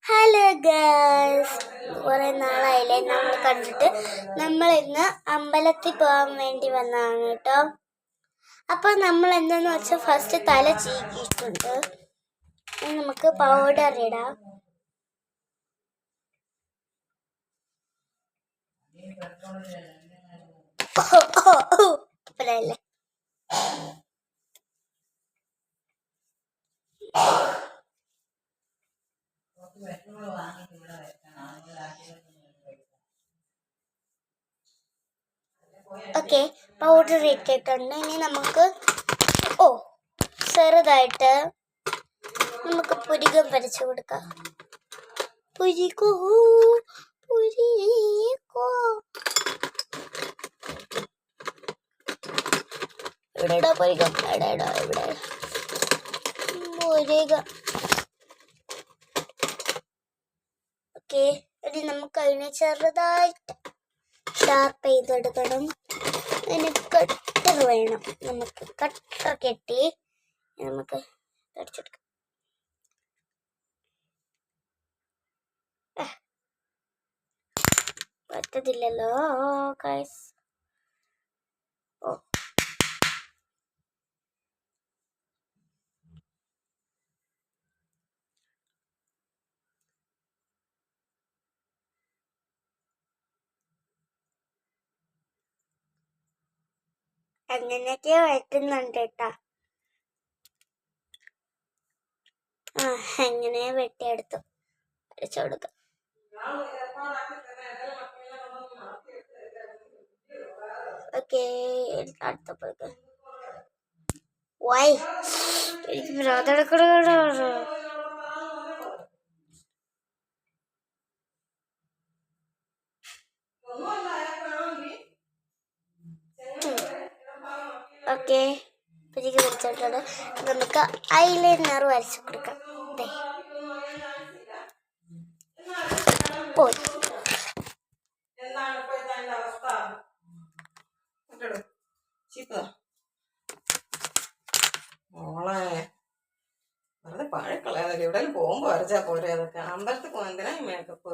Hello girls, കുറെ നാളായില്ലേ നമ്മൾ കണ്ടിട്ട്. നമ്മൾ ഇന്ന് അമ്പലത്തിൽ പോകാൻ വേണ്ടി വന്നതാണ് കേട്ടോ. അപ്പൊ നമ്മൾ എന്താന്ന് വെച്ചാൽ ഫസ്റ്റ് തല ചീകിയിട്ടുണ്ട്. നമുക്ക് പൗഡർ ഇടാം. അല്ലേ ഓക്കെ, പൗഡർ ഇട്ടിട്ടുണ്ട്. ഇനി നമുക്ക് ചെറുതായിട്ട് നമുക്ക് പുരികം വരച്ചു കൊടുക്കാം. പുരികോ പുരികോ, ഇവിടെ പുരികം, ഇവിടെ പുരികം. ഓക്കെ, ഇനി നമുക്ക് അതിനെ ചെറുതായിട്ട് ഷാർപ്പ് ചെയ്തെടുക്കണം. അതിന് കട്ടർ വേണം. നമുക്ക് കട്ടർ കെട്ടി നമുക്ക് അടിച്ചെടുക്കാം. പറ്റത്തില്ലല്ലോ ഗൈസ്. അങ്ങനെയൊക്കെ വെട്ടുന്നുണ്ട് കേട്ടാ. എങ്ങനെ വെട്ടിയെടുത്തു അടിച്ചു കൊടുക്കാം. ഓക്കെ, അടുത്തപ്പോഴേക്ക് എനിക്ക് ഭ്രാന്തെടുക്കണോ. ഓക്കെ, പിരികെ വരച്ചിട്ടുണ്ട്. നമുക്ക് ഐലൈനർ വരച്ചു കൊടുക്കാം. പോയി മോളെ വെറുതെ പഴക്കളയാതൊക്കെ. എവിടെയും പോകുമ്പോ വരച്ചാ പോരെ. അതൊക്കെ അമ്പലത്തിൽ പോകാൻ എന്തിനാ ഈ മേക്കപ്പ്?